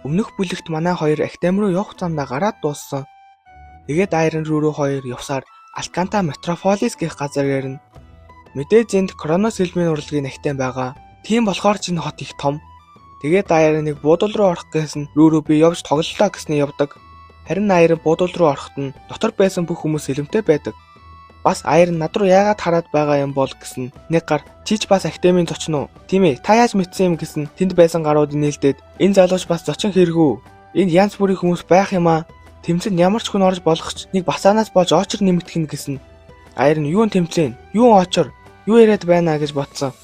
Өмнөх бүлэгт манай хоёр Актем руу явах замдаа гараад дууссан. Тэгээд Айрон рүү хоёр явсаар Алканта Метрополис гэх газар ярина. Мэдээж энд Кронос хэлмийн урлагийн Актем байгаа. Тийм болохоор ч энэ хот их том. Тэгээд Айроныг буудал руу орох гэсэн рүү би явж тоглолоо гэснээр явдаг. Харин Айрон буудал руу ороход нь дотор байсан бүх хүмүүс сэлэмтэй байдаг. Бас Айрон над руу яагаад хараад байгаа юм бол гэсэн нэг гар чич бас Актемийн зочин уу? Тийм ээ, та яаж мэдсэн юм гэсэн тэнд байсан гарууд нээлдээд энэ залууч бас зочин хэрэгүү. Энд янз бүрийн хүмүүс байх юм аа. Тэмцэнд ямар ч хүн орж болох ч нэг басаанаас болж очор нэмэгдэх нь гэсэн. Айрон юун тэмцэн? Юун очор? Юу яриад байна гэж бодсон.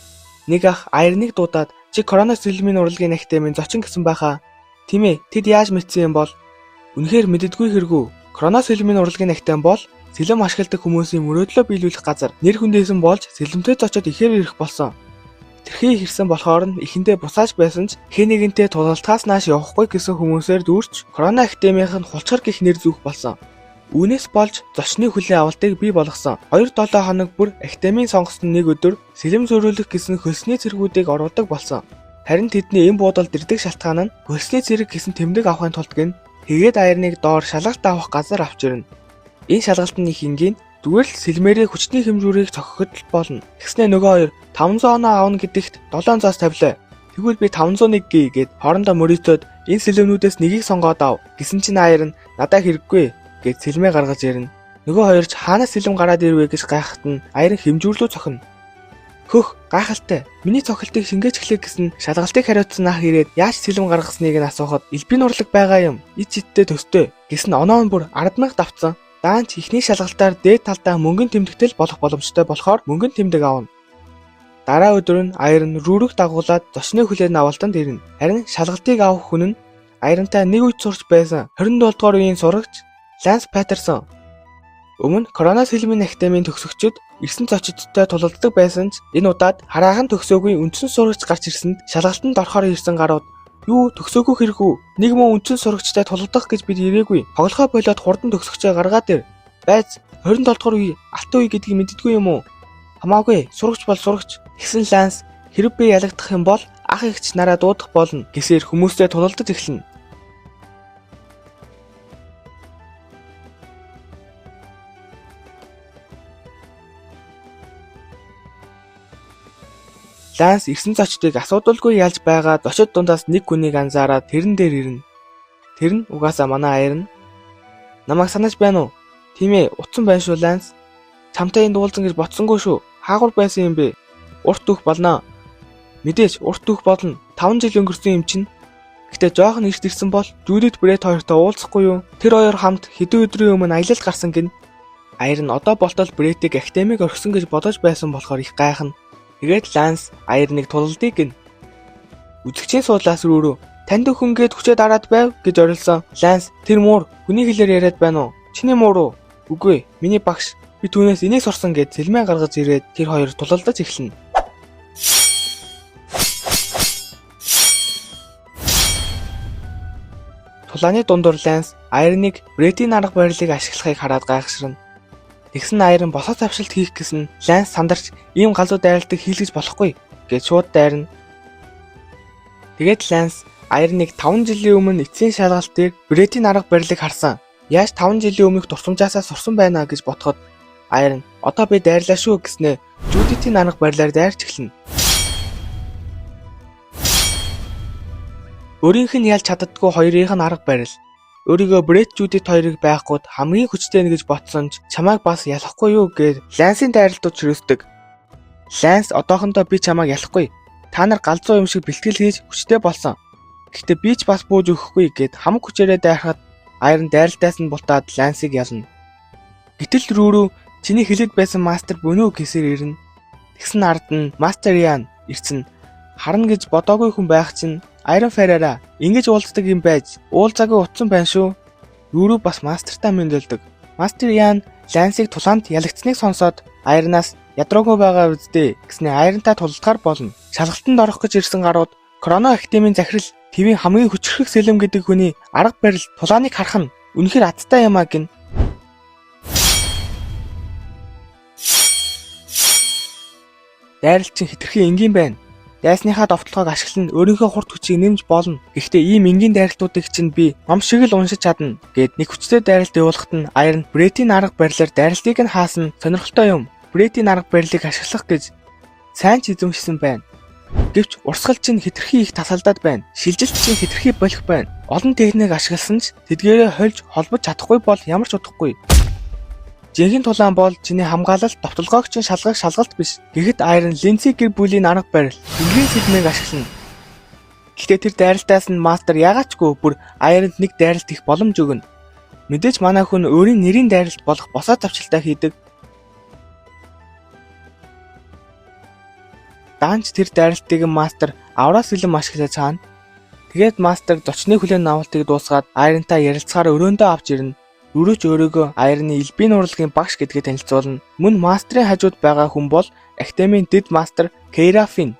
Нэг ах Айроныг дуудаад чи Кронос хэлмийн урлагийн Актемийн зочин гэсэн байхаа. Тийм ээ, тэд яаж мэдсэн юм бол? Үнэхээр мэддэггүй хэрэгүү. Кронос хэлмийн урлагийн Актем бол сэлэм ашигладаг хүмүүсийн мөрөөдлөө биелүүлэх газар. Нэр хүндээсэн болж сэлэмтэй зочид ихээр ирэх болсон. Тэрхий хэрсэн болохоор нь эхэндээ бусааж байсан ч хэнэгэнтэй тулгалтаас нааш явахгүй гэсэн хүмүүсээр дүүрч Кроно Актемийнх нь хулчгар гих нэр зүүх болсон. Үүнээс болж зочны хүлээн авалтыг бий болгосон. 2-7 хоног бүр Актемийн сонгосон нэг өдөр сэлэм зөрүүлэх гэсэн хөлсний цэргүүдийг оруулдаг болсон. Харин тэдний энэ буудалд ирдэг шалтгаан нь хөлсний цэрэг гэсэн тэмдэг авахын тулд гин тэгээд Айрныг доор шалгалт авах газар авч ирнэ. Энэ шалгалтын их энгийн зүгээр л сэлмээрээ хүчний хэмжүүрийг цохиход л болно. Тэгснэ нөгөө хоёр 500 оноо аавна гэдэгт 700-аас тавилаа. Тэгвэл би 501 гээд хоорондоо мөрөөдөд энэ сэлэмнүүдээс нэгийг сонгоод ав гэсэн чинь Айрон надад хэрэггүй гэж сэлмээ гаргаж ирнэ. Нөгөө хоёр ч хаанаас сэлэм гараад ирвэ гэж гайхахад нь Айрон хэмжүүрлүү цохино. Хөх гайхалтай. Миний цохилтыг шингээж эхлэх гэсэн шалгалтыг хариуцсан ах ирээд яаж сэлэм гаргасныг нь асуухад элбийн урлаг байгаа юм. Ид чидтэй төстэй гэсэн оноо нь бүр 10,000 давцсан. Даанч ихний шалгалтаар дээд талдаа мөнгөнд тэмдэгтэл болох боломжтой болохоор мөнгөнд тэмдэг авна. Дараа өдөр нь Айрон рүүрэг дагуулад зочны хүлээн авалтанд ирнэ. Харин шалгалтыг авах хүн нь Айронтай нэг үед сурч байсан 27 дугаар үеийн сурагч Ланс Патерсон. Өмнө Кронос хэлмийн Актемийн төгсөгчид 9 зочидтой тулалддаг байсан ч энэ удаад хараахан төгсөөгүй үндсэн сурагч гарч ирсэнд шалгалтанд орохоор ирсэн гарууд юу төгсөөгүй хэрэгүү? Нэг мөн үндсэн сурагчтай тулалдах гэж бид ирээгүй. Тоглохоо болоод хурдан төгсөгчөө гаргаад ир. Байц 27 дугаар үе алтан үе гэдгийг мэддэггүй юм уу? Хамаагүй, сурагч бол сурагч. Тэгсэн Ланс хэрэг би ялагдах юм бол ах эгч нараа дуудах болно гэсээр хүмүүстэй тулалдаж эхэлнэ. Ланс 9 зочдыг асуудалгүй ялж байгаа зочид дундаас нэг хүнийг анзаараад тэрэн дээр ирнэ. Тэр нь угаасаа манай Айрон. Намайг санаж байна уу? Тийм ээ, утсан байна шүү Ланс. Чамтай энд уулзсан гэж бодсонгүй шүү. Хаагур байсан юм бэ? Урт түүх болно. Мэдээж урт түүх болно. 5 жил өнгөрсөн юм чинь. Гэтэ жоохон эрт ирсэн бол Жюдит Брэд хоёртой уулзахгүй юу? Тэр хоёр хамт хэдэн өдрийн өмнө аялалд гарсан гин. Айрон одоо болтол Брэдийг Актемиг орхисон гэж бодож байсан болохоор их гайхна. Тэгээд Ланс Айрныг тулалдыг гин. Үзэгчийн суудлаас рүү танд өхөнгээд хүчээ дараад байв гэж орилсон. Ланс тэр муур хүний хэлээр яриад байна уу? Чиний муур уу? Үгүй, миний багш. Би түүнээс энийг сурсан гэд сэлмээ гаргаж ирээд тэр хоёр тулалдаж эхэлнэ. Тулааны дундуур Ланс Айрныг Брэдийн арга барилыг ашиглахыг хараад гайхширна. Тэгсэн Айрон босоо завшилт хийх гэсэн Ланс сандарч ийм галзуу дайралтыг хийлгэж болохгүй гэж шууд дайрна. Тэгээд Ланс Айрныг 5 жилийн өмнө эцсийн шалгалтыг Брэдийн арга барилыг харсан. Яаж 5 жилийн өмнөх дурсамжаасаа сурсан байна гэж бодоход Айрон одоо би дайрлаа шүү гэснээр Жюдитийн арга барилаар дайрч эхэлнэ. Өөрийнх нь ялж чаддаггүй хоёрынх нь арга барил. Өөрийгөө Брэд Жюдит хоёрыг байхгүйд хамгийн хүчтэй нь гэж бодсон ч чамайг бас ялахгүй юу гэж Лансын дайралтууд чирээсдэг. Ланс одоохондоо би чамайг ялахгүй. Та нар галзуу юм шиг бэлтгэл хийж хүчтэй болсон. Гэхдээ би ч бас бууж өгөхгүй гэд хамаг хүчээрээ дайрахад Айрон дайралтаас нь бултаад Лансыг ялна. Гэтэл рүүрүү чиний хэлэд байсан мастер бөнөө гэсээр ирнэ. Тэгсэн ард нь Мастер Ян ирсэн. Харна гэж бодоогүй хүн байх чинь Айрон Феррера ингэж уулздаг юм байж уулзаагүй утсан байна шүү. Рүүрүү бас мастертаа мэндэлдэг. Мастер Ян Лансыг тулаанд ялагдсныг сонсоод Айронаас ядраагүй байгаа үздэй гэснээр Айронтай тулалдахаар болно. Шалгалтанд орох гэж ирсэн гарууд Кроно Актемийн захирал твийн хамгийн хүчрэх сэлэм гэдэг хүний арга барил тулааныг харах нь үнэхээр азтай юм а гин. Дайрал чинь хитрхи энгийн байна. дайсныхаа довтлогоог ашиглан өөрийнхөө хурд хүчийг нэмж болно. Гэхдээ ийм энгийн дайралтуудыг чинь би ном шиг л уншиж чадна гэд нэг хүчтэй дайралт явуулахад нь Iron Brett-ийн арга барилаар дайралтыг нь хаасан сонирхолтой юм. Brett-ийн арга барилыг ашиглах гэж сайн ч эзэмшсэн байна. Гэвч урсгал чинь хэтэрхий их тасалдаад байна. Шилжилт чинь хэтэрхий болох байна. Олон техник ашигласан ч тэдгээрээ хольж холбож чадахгүй бол ямар ч удахгүй. Жинхэнэ тулаан бол чиний хамгаалалт довтлогоог чинь шалгалт биш. Гэхдээ Iron Lindsay гэр бүлийн арга барил энгийн сэлмийг ашиглана. Гэхдээ тэр дайралтаас нь мастер ягаачгүй бүр Iron-д нэг дайралт их боломж өгнө. Мэдээж манай хүн өөрийн нэрийн дайралт болох босоо завчилтаа хийдэг. Даанч тэр дайралтыг мастер авраас илэн ашиглаж цаана. Тэгээд мастер зочны хүлээн авалтыг дуусгаад Iron-тай ярилцахаар өрөөндөө авч ирнэ. Өрөөч өөрийгөө Iron-ы элбийн урлагийн багш гэдгээ танилцуулна. Мөн мастрын хажууд байгаа хүн бол Academy-ийн дэд мастер Keira Finn.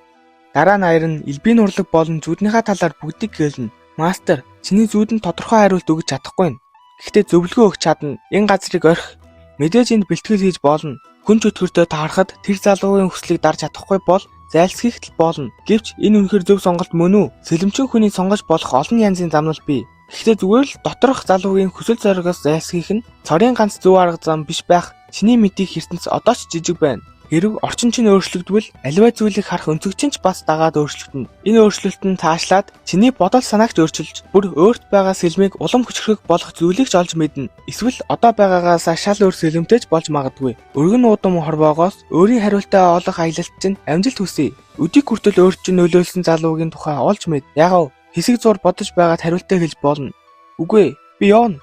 Дараа нь Iron элбийн урлаг болон зүуднийхээ талаар бүгдийг гэлнэ. Мастер, чиний зүудэнд тодорхой хариулт өгч чадахгүй нь. Гэхдээ зөвлөгөө өгч чадна. Энэ газрыг орхи. Мэдээж энд бэлтгэл хийж болно. Хүн чөтгөртөө таарахад тэр залуугийн хүслийг дарж чадахгүй бол зайлсхийх л болно. Гэвч энэ үнэхээр зөв сонголт мөн үү? Сэлэмчин хүний сонгож болох олон янзын зам нь бий. Гэхдээ зүгээр л доторх залуугийн хүсэл зоригоос зайлсхийх нь цорын ганц зөв арга зам биш байх. Чиний мэдих ертөнц одоо ч жижиг байна. Хэрв орчин чинь өөрчлөгдвөл аливаа зүйлийг харах өнцөг чинь ч бас дагаад өөрчлөгдөнө. Энэ өөрчлөлт нь цаашлаад чиний бодол санаагч өөрчилж бүр өөрт байгаа сэлмийг улам хүчрэх болох зүйлийг ч олж мэднэ. Эсвэл одоо байгаагаас шал өөр сэлэмтэйч болж магадгүй. Өргөн уудам хорвоогоос өөрийн хариултаа олох аялалт чинь амжилт хүсье. Өдийг хүртэл өөрт чинь нөлөөлсөн залуугийн тухай олж мэд. Яагав хэсэг зур бодож байгаад хариултаа хэлж болно. Үгүй би явна.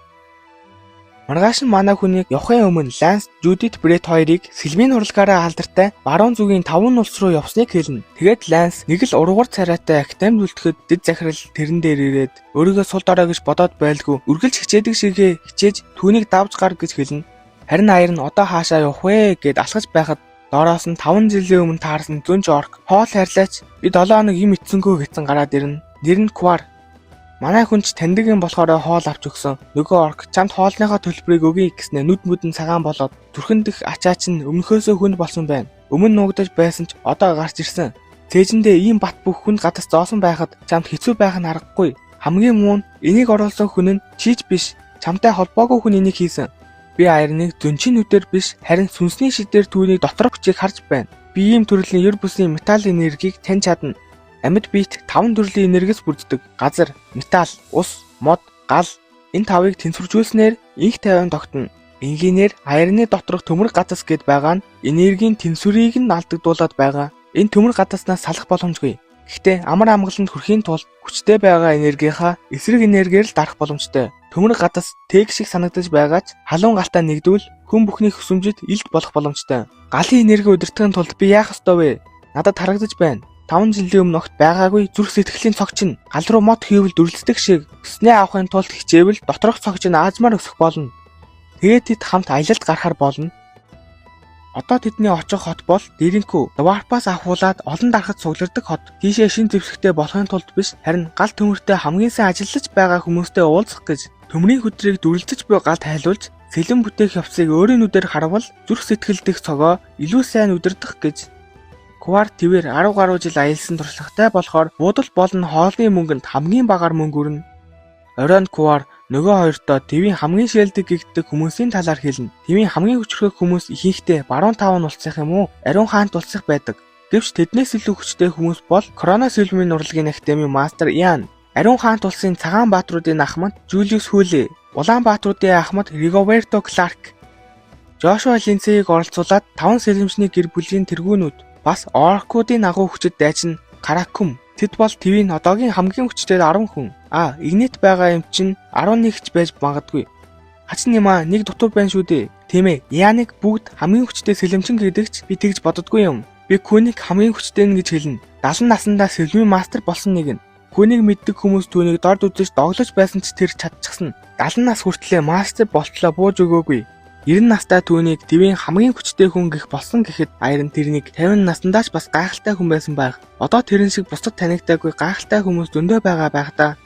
Маргааш нь манай хүнийг явахын өмнө Lance, Judith Brett хоёрыг сэлмийн урлагаараа алдартай баруун зүгийн 5 улс руу явсныг хэлнэ. Тэгээд Lance нэг л ургуур царайтай Academy үлдэхэд дэд захирал тэрэн дээр ирээд өөрийгөө сул дорой гэж бодоод байлгүй. Үргэлж хичээдэг шигээ хичээж түүнийг давж гар гэж хэлнэ. Харин Iron одоо хаашаа явах вэ гэд алхаж байхад доороос нь 5 жилийн өмнө таарсан зөнж орк хоол хайрлаач би 7 хоног юм ицсэнгөө гэсэн гараад ирнэ. Нэр нь Quar. Манай хүн ч таньдаг юм болохоор хоол авч өгсөн. Нөгөө орк чамд хоолныхоо төлбөрийг өгье гэснээр нүд мүдэн цагаан болоод зүрхэн дэх ачаач нь өмнөхөөсөө хүнд болсон байна. Өмнө нуугдаж байсан ч одоо гарч ирсэн. Цээжиндээ ийм бат бүх хүнд гадас зоосон байхад чамд хэцүү байх нь аргагүй. Хамгийн муу нь энийг оруулсан хүн нь чийж биш. Чамтай холбоогүй хүн энийг хийсэн. Би Iron-ыг зөнчийн нүдээр биш харин сүнсний шидээр түүний доторх хүчийг харж байна. Би ийм төрлийн ер бусын металл энергийг таньж чадна. Амьд биет 5 төрлийн энергиэс бүрддэг. Газар, металл, ус, мод, гал энэ тавыг тэнцвэржүүлснээр инх тайван тогтно. Энгийнээр Iron-ы доторх төмөр гадас гэд байгаа нь энергийн тэнцвэрийг нь алдагдуулаад байгаа. Энэ төмөр гадаснаас салах боломжгүй. Гэхдээ амар амгаланд хүрэхийн тулд хүчтэй байгаа энергийнхаа эсрэг энергиэр л дарах боломжтой. Төмөр гадас тэг шиг санагдаж байгаа ч халуун галтаа нэгдвэл хүн бүхний хүсэмжид илт болох боломжтой. Галын энерги удирдахын тулд би яах ёстой вэ? Надад харагдаж байна. 5 жилийн өмнө огт байгаагүй зүрх сэтгэлийн цогч нь гал руу мод хийвэл дүрлцдэг шиг өснөө авахын тулд хичээвэл доторх цогч нь аажмаар өсөх болно. Тэгээд тэд хамт аялалд гарахаар болно. Одоо тэдний очих хот бол Дэринкүү. Дwarpаас авахуулаад олон дарахад суглардаг хот. Тийшээ шин зэвсэгтэй болохын тулд биш харин гал төмөртэй хамгийн сайн ажиллаж байгаа хүмүүстэй уулзах гэж төмрийн хөдрийг дүрлцэж буй галд хайлуулж сэлэн бүтээх явцыг өөрийн нүдээр харвал зүрх сэтгэл дэх цогоо илүү сайн удирдах гэж. Quar твэр 10 гаруй жил аялсан туршлагатай болохоор буудал болон хоолны мөнгөнд хамгийн багаар мөнгө өрнө. Оройн Quar нөгөө хоёртоо твийн хамгийн шээлдэг гэгддэг хүмүүсийн талаар хэлнэ. Твийн хамгийн хүчрхэг хүмүүс ихэнхдээ баруун таван улсынх юм уу? Ариун хаант улсынх байдаг. Гэвч тэднээс илүү хүчтэй хүмүүс бол Kronos Silvmin урлагийн Academy Master Ian, Ариун хаант улсын цагаан баатруудын ахмад Julius Hule, Улаан баатруудын ахмад Rigoberto Clark, Joshua Lindsay-г оролцуулаад 5 сэлэмчний гэр бүлийн тэргүүнүүд бас оркуудын агуу хүчит дайчин Каракум. Тэд бол твийн одоогийн хамгийн хүчтэй 10 хүн. Игнит байгаа юм чинь 11 ч байж магадгүй. Хачин юм нэг дутуу байна шүү дээ. Тийм ээ. Яныг бүгд хамгийн хүчтэй сэлэмчин гэдэгч би тэгж боддоггүй юм. Би Күнийг хамгийн хүчтэй нь гэж хэлнэ. 70 наснда Silvmin Master болсон нэг нь. Күнийг мэддэг хүмүүс түүнийг дорд үзэж доглож байсан ч тэр чадчихсан. 70 нас хүртлээр Master болтлоо бууж өгөөгүй. 90 настай түүнийг твийн хамгийн хүчтэй хүн гэх болсон гэхэд Iron тэрнийг 50 наснда ч бас гайхалтай хүн байсан байх. Одоо тэрэн шиг бусдад танигдаагүй гайхалтай хүмүүс зөндөө байгаа байх та.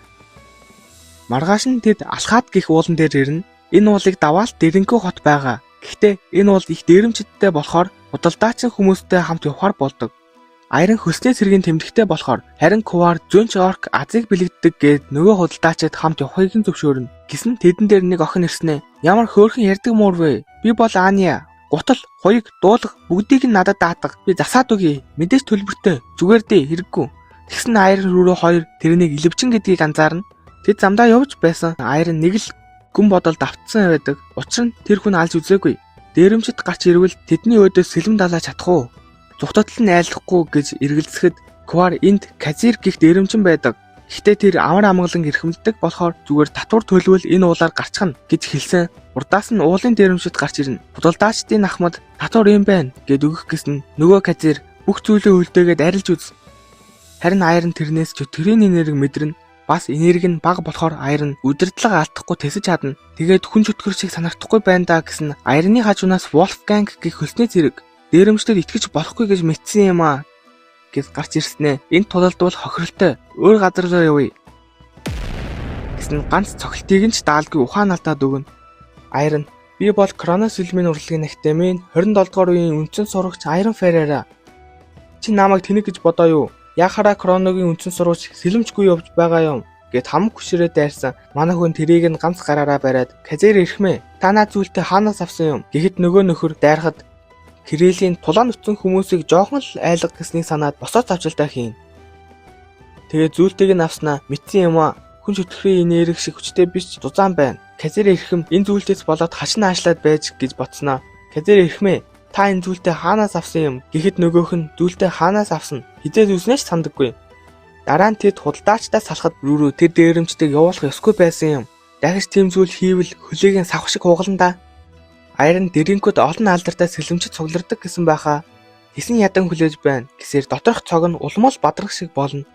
Маргааш нь тэд Алхаад гэх уулан дээр ирнэ. Энэ уулыг даваал Дэринкүү хот байгаа. Гэхдээ энэ уул их дээрэмчидтэй болохоор худалдаачин хүмүүстэй хамт явахаар болдог. Аярын хөлсний цэргийн тэмдэгтэй болохоор харин Кувар зүүн орк Азыг бэлэгддэг гээд нөгөө худалдаачид хамт явахыг нь зөвшөөрнө. Гэсэн тэдэн дээр нэг охин ирснэ. Ямар хөөрхөн ярддаг муур вэ? Би бол Аня. Гутал, хуйг, дуулга бүгдийг нь надад даатга. Би засаад өгье. Мэдээж төлбөртэй. Зүгээр дээ, хэрэггүй. Тэгсэн Аяр рүү хоёр тэрнийг илвчин гэдгийг анзаарна. Тэд замдаа явж байсан. Аяр нэг л гүн бодолд автсан байдаг. Учир нь тэр хүн алж үзээгүй. Дээрэмчид гарч ирвэл тэдний өөдөөс сэлэм далаа чадах уу? Зүгтотол нь айлахгүй гэж эргэлзэхэд Квар энд Казир гих дээрэмчин байдаг. Гэхдээ тэр амар амгалан эрхэмлдэг болохоор зүгээр татвар төлвөл энэ уулаар гарчихна гэж хэлсэн. Урдаас нь уулын дээрэмчид гарч ирнэ. Худалдаачдын ахмад татвар юм байна гэд өгөх гэсэн нөгөө Казир бүх зүйлээ үлдээгээд арилж үз. Харин Аяр нь тэрнээс чөтгөрийн энерги мэдэрнэ. Бас энерги нь бага болохоор Аяр нь удирдлага алдахгүй тэсэж чадна. Тэгээд хүн чөтгөр шиг санагдахгүй байна да гэсэн Аярны хажуунаас Wolfgang гих хөлсний цэрэг дээрэмчдэд итгэж болохгүй гэж мэдсэн юм аа гэж гарч ирснэ. Энэ тулалд бол хохиролтой. Өөр газар руу явъя гэсэн ганц цогцолтыг нь ч даалгүй ухаан алдаад өгнө. Аяр нь би бол Кронос Сэлмийн урлагийн академийн 27 дугаар үеийн үндсэн сурагч Iron Ferreira. Чи намайг тэнэг гэж бодоо юу? Яхара Кроногийн үндсэн сурагч сэлэмжгүй явж байгаа юм гэд хамаг хүшрээ дайрсан. Манай хүн тэрийг нь ганц гараараа бариад Казер ирхмэ. Та наа зүйлтэй хаанаас авсан юм? Гэхэд нөгөө нөхөр дайрахад Кириллийн тулаан нүцэн хүмүүсийг жоохон л айлга гэснийг санаад босоод авчилтаа хийн. Тэгээ зүйлтийг нь авснаа мэдсэн юм аа. Хүн чөтгөрийн энерги шиг хүчтэй биш дузаан байна. Казер ирхэм энэ зүйлтээс болоод хашин аашлаад байж гэж бодсноо. Казер ирхмэ. Та энэ зүйлтээ хаанаас авсан юм? Гэхэд нөгөөх нь зүйлтээ хаанаас авсан? Хизээд үснэж сандаггүй. Дараа нь тэд худалдаачдаа салахад рүү тэр дээрэмчдэг явуулах ёсгүй байсан юм. Дахиж тийм зүйл хийвэл хөлийг нь савх шиг хугална да. Аяр нь дэринкүүд олон алдартай сэлэмчд цуглардаг гэсэн байхаа. Тэсэн ядан хүлээж байна гэсээр доторх цог нь улмал бадрах шиг болно.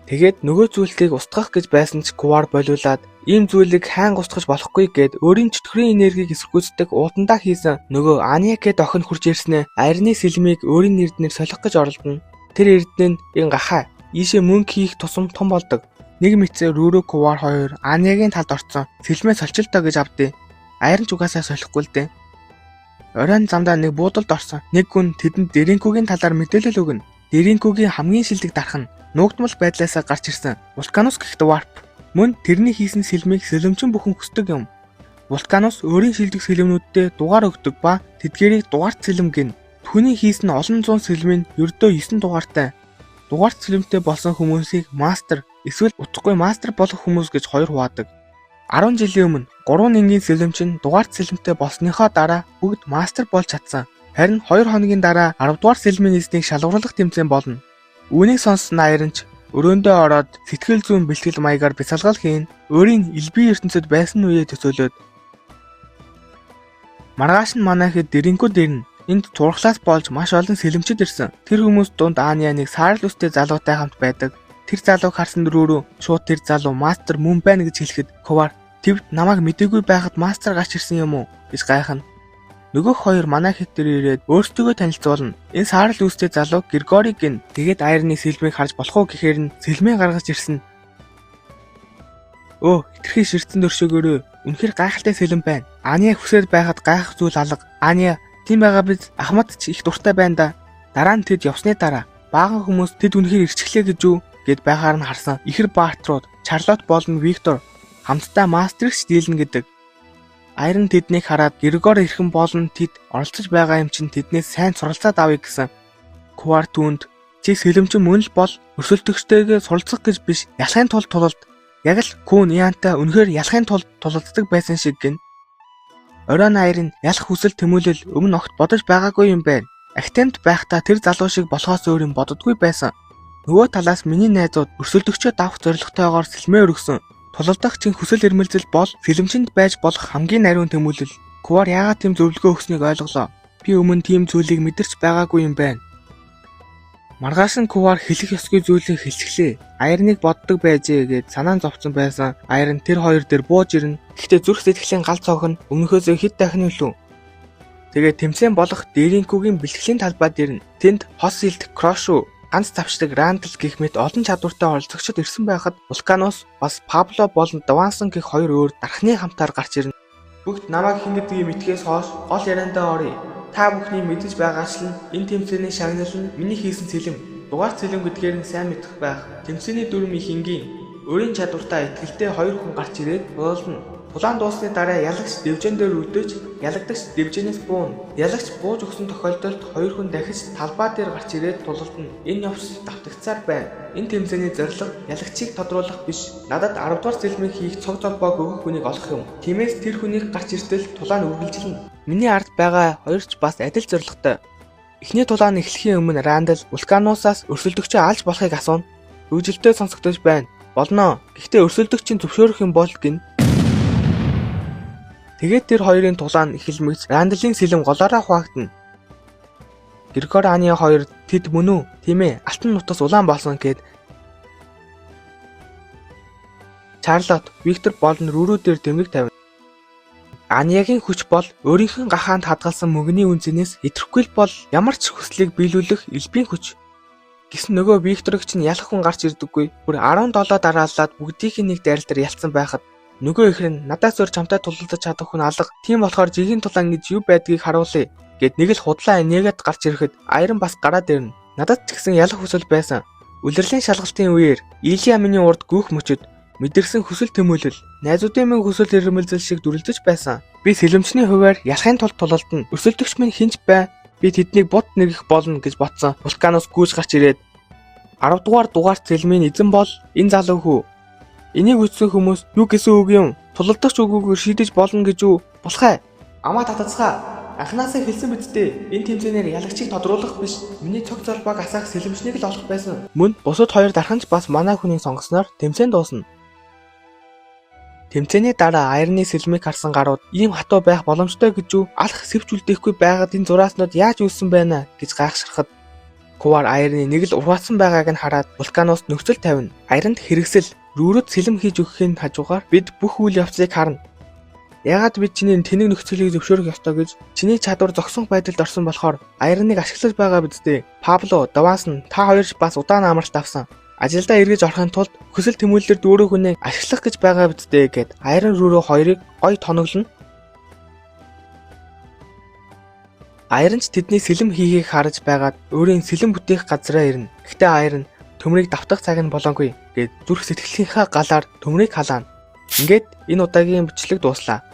Тэгээд нөгөө зүйлтийг устгах гэж байсан ч Квар болиулаад ийм зүйлийг хаан устгах болохгүй гэд өөрийн чөтгөрийн энергийг эсэргүүцдэг уудандаа хийсэн нөгөө Аня гэд охин хурж ирснэ. Аярны сэлмийг өөрийн эрдэнээр солих гэж оролдоно. Тэр эрдэнэ ин гахаа ийшээ мөнгө хийх тусам том болдог. Нэг мэцээр рүүрөө Квар хоёр Анягийн талд орцсон. Сэлмээ солилцолтой гэж авдээ. Аяр нь ч угаасаа солихгүй л дээ. Оройн замдаа нэг буудалд орсон. Нэг хүн тэдэнд Дэринкугийн талаар мэдээлэл өгнө. Дэринкугийн хамгийн шилдэг дарах нь нуугдмал байдлаасаа гарч ирсэн. Вулканус гихт варп. Мөн тэрний хийсэн сэлмийг сэлэмчин бүхэн хүсдэг юм. Вулканус өөрийн шилдэг сэлэмнүүдтэй дугаар өгдөг ба тэдгээрийг дугаарт сэлэм гин. Түүний хийсэн олон зуун сэлмийн ердөө 9 дугаартай. Дугаарт сэлэмтэй болсон хүмүүсийг мастер эсвэл утгагүй мастер болох хүмүүс гэж хоёр хуваадаг. 10 жилийн өмнө 3 нингийн сэлэмчин дугаарт сэлэмтэй болсныхоо дараа бүгд мастер болж чадсан. Харин 2 хоногийн дараа 10 дугаар сэлмийн эзнийг шалгуурлах тэмцээн болно. Үүнийг сонссон Аяр нь өрөөндөө ороод сэтгэл зүйн бэлтгэл маягаар бясалгал хийн. Өөрийн элбий ертөнцид байсан үеэ төсөөлөд маргааш нь манайхэд Дэринкуд ирнэ. Энд турхлаас болж маш олон сэлэмчид ирсэн. Тэр хүмүүс дунд Аня нэг саарл үстэй залуутай хамт байдаг. Тэр залууг харсан рүү шууд тэр залуу мастер мөн байна гэж хэлэхэд Квар "Тэвд намайг мэдээгүй байхад мастер гарч ирсэн юм уу?" гэж гайхна. Нөгөөх хоёр манай хэд дээр ирээд өөрсдөө танилцуулна. Энэ саарл үстэй залуу Григорий гин. Тэгээд Аярны сэлмийг харж болох уу гэхээр нь сэлмээ гаргаж ирсэн. Өө, хитрхи ширтсэн дөршөөгөөрөө үнэхээр гайхалтай сэлэм байна. Аня хүсэж байхад гайхах зүйл алга. Аня, тийм байгаа биз ахмад ч их дуртай байна да. Дараа нь тэд явсны дараа баахан хүмүүс тэд үнэхээр ирчихлээ гэж юу гэд байхаар нь харсан. Ихэр Бартрууд, Чарлот болон Виктор хамтдаа мастерч дийлнэ гэдэг. Аяр нь тэднийг хараад Григори ирхэн болон тэд оролцож байгаа юм чинь тэднээс сайн суралцаад авъя гэсэн. Квар түүнд чи сэлэмчин мөн л бол өрсөлдөгчтэйгээ суралцах гэж биш, ялахын тулд тулалд. Яг л Кун Янтай үнэхээр ялахын тулд тулалддаг байсан шиг гин. Оройн Аяр нь ялах хүсэл тэмүүлэл өмнө огт бодож байгаагүй юм байна. Актемд байхдаа тэр залуу шиг болохоос өөр юм боддоггүй байсан. Нөгөө талаас миний найзууд өрсөлдөгчөө давах зорилготойгоор сэлмээ өргөсөн. Тулалдах чин хүсэл эрмэлзэл бол сэлэмчинд байж болох хамгийн нариун тэмүүлэл. Квар яагаад тийм зөвлөгөө өгснийг ойлголоо. Би өмнө тийм зүйлийг мэдэрч байгаагүй юм байна. Маргааш нь Квар хэлэх ёсгүй зүйлийг хэлчихлээ. Аярныг боддог байжээ гэд санаан зовцсон байсан. Аяр нь тэр хоёр дээр бууж ирнэ. Гэхдээ зүрх сэтгэлийн гал цонх нь өмнөхөөсөө хэд дахин үлээ. Тэгээд тэмцээн болох Дэринкугийн бэлтгэлийн талбайд ирнэ. Тэнд хос илт Крошу ганц завшдаг Рандл гэх мэт олон чадвартай оролцогчид ирсэн байхад Вулканус бас Пабло болон Давансан гэх хоёр өөр дархны хамтаар гарч ирнэ. Бүгд намайг хэн гэдгийг мэдхээс хойш гол яриандаа оръё. Та бүхний мэдэж байгаачлан энэ тэмцээний шагнал нь миний хийсэн сэлэм. дугаар цэлэн гэдгээр нь сайн мэдэх байх. Тэмцээний дүрм их энгийн. Өөрийн чадвартаа итгэлтэй хоёр хүн гарч ирээд тулална. Тулаан дуусны дараа ялагч дэвжэн дээр үлдэж, ялагдагч дэвжэнээс бууна. Ялагч бууж өгсөн тохиолдолд хоёр хүн дахиж талбай дээр гарч ирээд тулалдана. Энэ явц давтагцаар байна. Энэ тэмцээний зорилго ялагчийг тодруулах биш. Надад 10 дугаар цэлмийг хийх цог золбоог өгөх хүнийг олох юм. Тиймээс тэр хүнийг гарч иртэл тулаан үргэлжилнэ. Миний ард байгаа хоёрч бас адил зорилготой. Эхний тулаан эхлэхийн өмнө Рандал Вулканусаас өрсөлдөгчөө алж болохыг асууна. Үжилтэй сонсогдож байна. Болно. Гэхдээ өрсөлдөгчийн зөвшөөрөх юм бол гин. Тэгээд тэр хоёрын тулаан эхэлмэгц Рандалын сэлэм голоороо хуваагдана. Григор Аны хоёр тэд мөн үү? Тийм ээ. Алтан нутас улаан болсон гэд Чарлот, Виктор болон Рүрүү дээр дэмэг тавина. Анягийн хүч бол өөрийнх нь гахаанд хадгалсан мөнгөний үнцнээс идэвхгүй бол ямар ч хүслийг биелүүлэх элбийн хүч. Гэсэн нөгөө Викторыг чинь ялах хүн гарч ирдэггүй. Бүр 17 дараалаад бүгдийг нэг дайрал дээр ялцсан байхад нөгөө ихэр нь надаас өөр чамтай тулалдаж чадах хүн алга. Тийм болохоор жигийн тулаан гэж юу байдгийг харуулъя гэд нэг л худлаа нэгэд гарч ирэхэд Айрон бас гараад ирнэ. Надад ч гэсэн ялах хүсэл байсан. Улирлын шалгалтын үеэр Илия миний урд гүөх мөчөд мэдэрсэн хүсэл төмөөлөл, найзуудын минь хүсэл эрмэлзэл шиг дүрлэж байсан. Би сэлэмчний хуваар ялахын тулд тулалдана. Өрсөлдөгч минь хинч бай. Би тэднийг бут нэгэх болно гэж бодсон. Вулканус гүйж гарч ирээд 10 дугаар цэлмийн эзэн бол энэ залуу хүү. Энийг үзсэн хүмүүс юу гэсэн үг юм? Тулалдагч үгүйгээр шийдэж болно гэж юу? Болохоо. Амаа татацгаа. Анхнаасаа хэлсэн бидтэй. Энэ тэмцээнээр ялагчийг тодруулах биш. Миний цог золбоог асаах сэлэмчнийг л олох байсан. Мөн бусад хоёр дарханч бас манай хүний сонгосноор тэмцээн дуусна. Тэмцээний дараа Айрны сэлмийг харсан гарууд ийм хатуу байх боломжтой гэж юу? Алах сэвч үлдээхгүй байгаад энэ зурааснууд яаж үүссэн байна гэж гайхширхад Кувар Айрны нэг л ургаацсан байгааг нь хараад Вулканус нөхцөл тавина. Айранд хэрэгсэл Рүүрөд сэлэм хийж өгөхийн хажуугаар бид бүх үйл явцыг харна. Яагаад бид чиний тэнэг нөхцөлийг зөвшөөрөх ёстой гэж чиний чадвар зогсон байдалд орсон болохоор Айрныг ашиглаж байгаа бидтэй. Пабло, Давансан та хоёрч бас удаан амралт авсан. Ажилдаа эргэж орохын тулд хүсэл тэмүүлэлээр дүүрэн хүнийг ашиглах гэж байгаа бидтэй гэд Айрон Рүүрөө хоёрыг гой тоноглоно. Айронч тэдний сэлэм хийхийг харж байгаад өөрийн сэлэм бүтээх газараа ирнэ. Гэхдээ Айрон төмрийг давтах цаг нь болоогүй гэд зүрх сэтгэлийнхаа галаар төмрийг халаана. Ингээд энэ удаагийн бичлэг дууслаа.